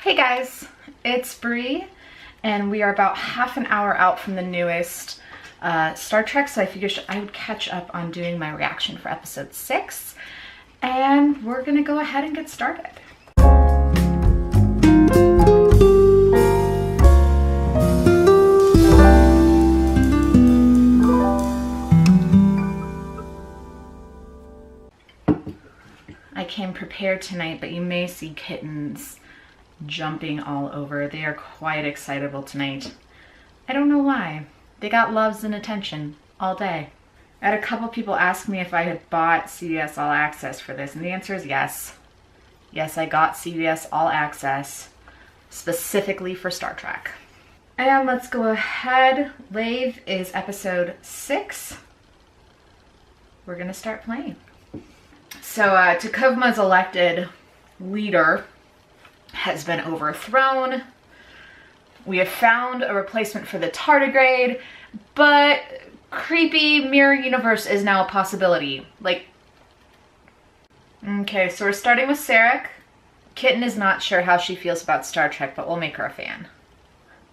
Hey guys, it's Bree, and we are about half an hour out from the newest Star Trek, so I figured I would catch up on doing my reaction for episode 6, and we're gonna go ahead and get started. I came prepared tonight, but you may see kittens jumping all over. They are quite excitable tonight. I don't know why. They got loves and attention all day. I had a couple people ask me if I had bought CBS All Access for this, and the answer is yes. Yes, I got CBS All Access specifically for Star Trek. And let's go ahead. Lave is episode 6. We're gonna start playing. So T'Kuvma's elected leader has been overthrown. We have found a replacement for the tardigrade, but creepy mirror universe is now a possibility. Okay, so we're starting with Sarek. Kitten is not sure how she feels about Star Trek, but we'll make her a fan.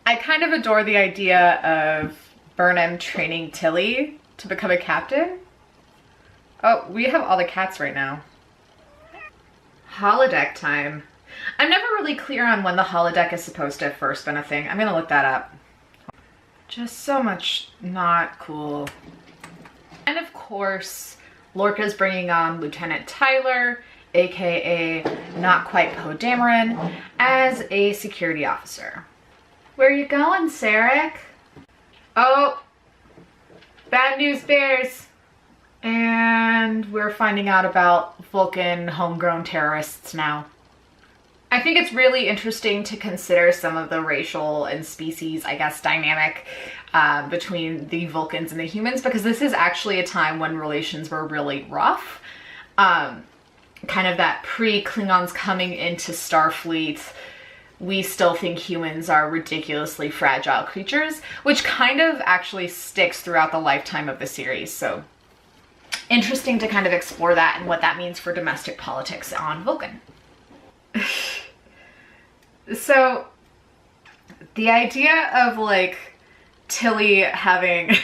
I kind of adore the idea of Burnham training Tilly to become a captain. Oh, we have all the cats right now. Holodeck time. I'm never really clear on when the holodeck is supposed to have first been a thing. I'm gonna look that up. Just so much not cool. And of course, Lorca's bringing on Lieutenant Tyler, aka not quite Poe Dameron, as a security officer. Where you going, Sarek? Oh, bad news bears. And we're finding out about Vulcan homegrown terrorists now. I think it's really interesting to consider some of the racial and species, I guess, dynamic between the Vulcans and the humans, because this is actually a time when relations were really rough. Kind of that pre-Klingons coming into Starfleet, we still think humans are ridiculously fragile creatures, which kind of actually sticks throughout the lifetime of the series. So interesting to kind of explore that and what that means for domestic politics on Vulcan. So the idea of Tilly having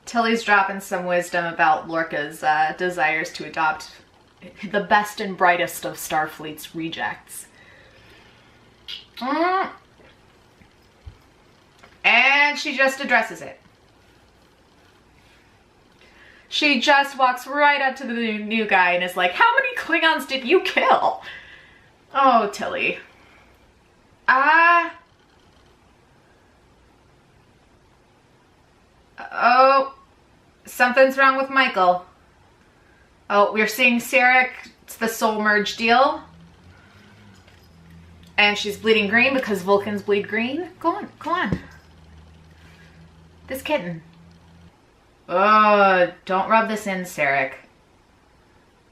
Tilly's dropping some wisdom about Lorca's desires to adopt the best and brightest of Starfleet's rejects. And she just addresses it. She just walks right up to the new guy and is like, how many Klingons did you kill? Oh, Tilly. Oh, something's wrong with Michael. Oh, we're seeing Sarek. It's the soul merge deal. And she's bleeding green because Vulcans bleed green. Go on, go on. This kitten. Oh, don't rub this in, Sarek.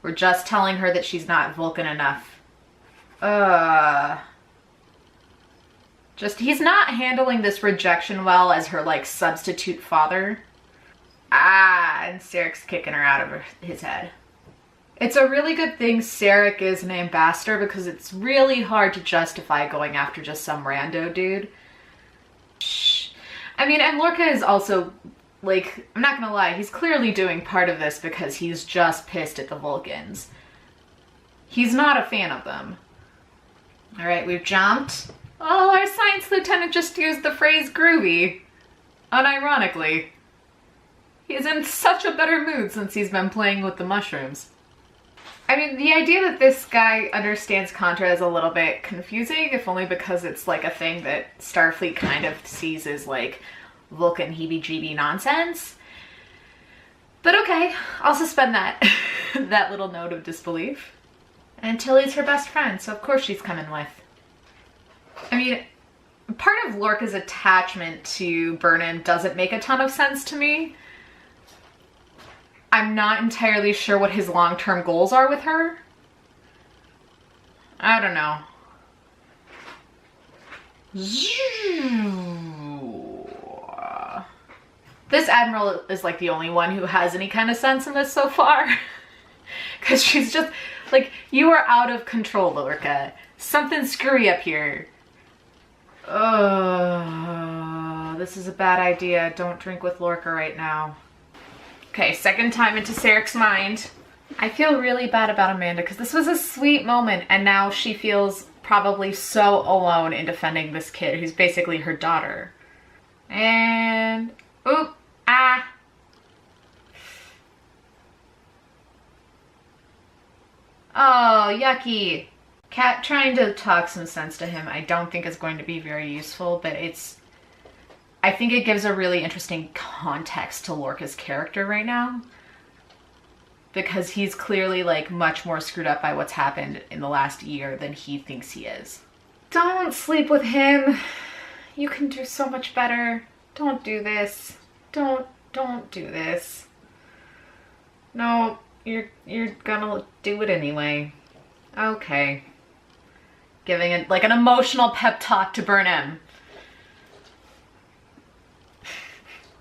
We're just telling her that she's not Vulcan enough. He's not handling this rejection well as her, substitute father. And Sarek's kicking her out of his head. It's a really good thing Sarek is an ambassador, because it's really hard to justify going after just some rando dude. Shh. I mean, and Lorca is also, I'm not gonna lie, he's clearly doing part of this because he's just pissed at the Vulcans. He's not a fan of them. Alright, we've jumped. Oh, our science lieutenant just used the phrase groovy. Unironically. He's in such a better mood since he's been playing with the mushrooms. I mean, the idea that this guy understands Contra is a little bit confusing, if only because it's a thing that Starfleet kind of sees as Vulcan heebie-jeebie nonsense. But okay, I'll suspend that that little note of disbelief. And Tilly's her best friend, so of course she's coming with. I mean, part of Lorca's attachment to Burnham doesn't make a ton of sense to me. I'm not entirely sure what his long-term goals are with her. I don't know. This Admiral is the only one who has any kind of sense in this so far. Because she's just you are out of control, Lorca. Something screwy up here. Oh, this is a bad idea. Don't drink with Lorca right now. Okay, second time into Sarek's mind. I feel really bad about Amanda because this was a sweet moment and now she feels probably so alone in defending this kid who's basically her daughter. And, oop, ah. Oh, yucky. Kat trying to talk some sense to him I don't think is going to be very useful, but I think it gives a really interesting context to Lorca's character right now. Because he's clearly like much more screwed up by what's happened in the last year than he thinks he is. Don't sleep with him. You can do so much better. Don't do this. Don't do this. No, you're gonna do it anyway. Okay. Giving it like an emotional pep talk to Burnham.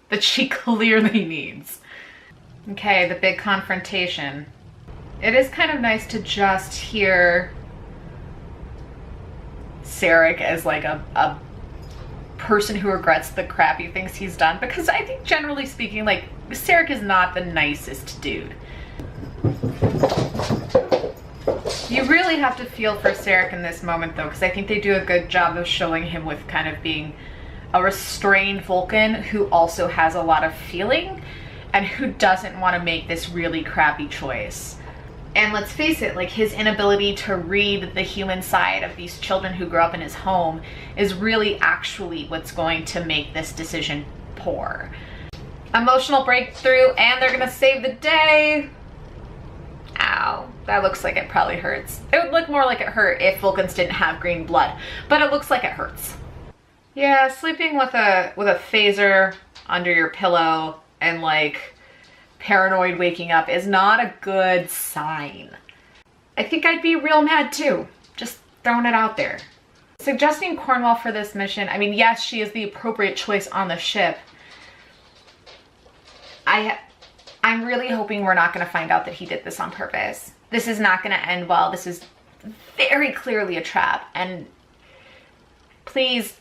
That she clearly needs. Okay, the big confrontation. It is kind of nice to just hear Sarek as like a person who regrets the crappy things he's done, because I think generally speaking, like, Sarek is not the nicest dude. You really have to feel for Sarek in this moment though, because I think they do a good job of showing him with kind of being a restrained Vulcan who also has a lot of feeling and who doesn't want to make this really crappy choice. And let's face it, like, his inability to read the human side of these children who grew up in his home is really actually what's going to make this decision poor. Emotional breakthrough, and they're gonna save the day. Ow, that looks like it probably hurts. It would look more like it hurt if Vulcans didn't have green blood, but it looks like it hurts. Yeah, sleeping with a phaser under your pillow and like paranoid waking up is not a good sign. I think I'd be real mad too. Just throwing it out there. Suggesting Cornwall for this mission, I mean, yes, she is the appropriate choice on the ship. I'm really hoping we're not going to find out that he did this on purpose. This is not going to end well. This is very clearly a trap. And please,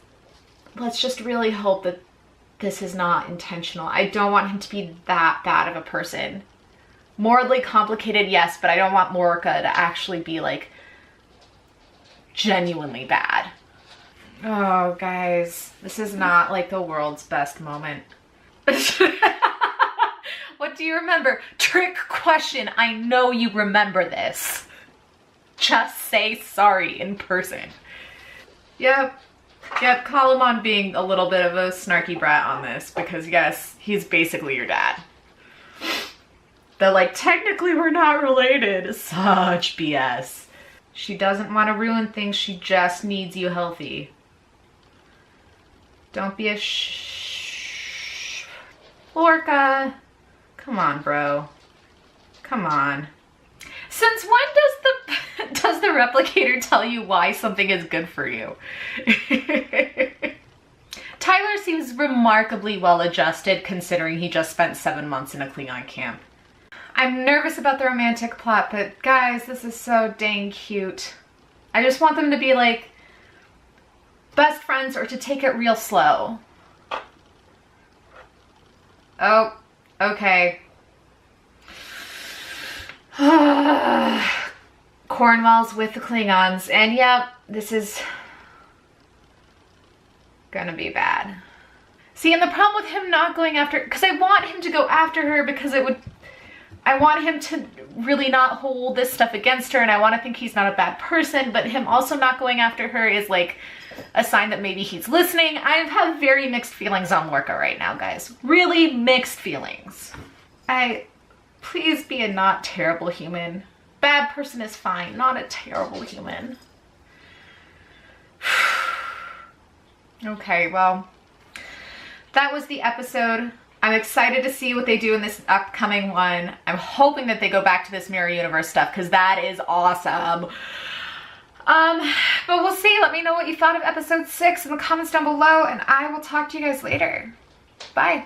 let's just really hope that this is not intentional. I don't want him to be that bad of a person. Morally complicated, yes, but I don't want Lorca to actually be like genuinely bad. Oh, guys, this is not like the world's best moment. What do you remember? Trick question. I know you remember this. Just say sorry in person. Yep, call him on being a little bit of a snarky brat on this, because yes, he's basically your dad. The like, technically we're not related. Such BS. She doesn't want to ruin things, she just needs you healthy. Don't be a Lorca. Come on, bro. Come on. Since when does the replicator tell you why something is good for you? Tyler seems remarkably well adjusted considering he just spent 7 months in a Klingon camp. I'm nervous about the romantic plot, but guys, this is so dang cute. I just want them to be like best friends or to take it real slow. Oh, okay. Cornwall's with the Klingons, and yep, this is gonna be bad. See, and the problem with him not going after, because I want him to go after her because I want him to really not hold this stuff against her, and I want to think he's not a bad person, but him also not going after her is like a sign that maybe he's listening. I have very mixed feelings on Lorca right now, guys. Really mixed feelings. Please be a not terrible human. Bad person is fine, not a terrible human. Okay, well, that was the episode. I'm excited to see what they do in this upcoming one. I'm hoping that they go back to this mirror universe stuff, because that is awesome. But we'll see. Let me know what you thought of episode 6 in the comments down below, and I will talk to you guys later. Bye.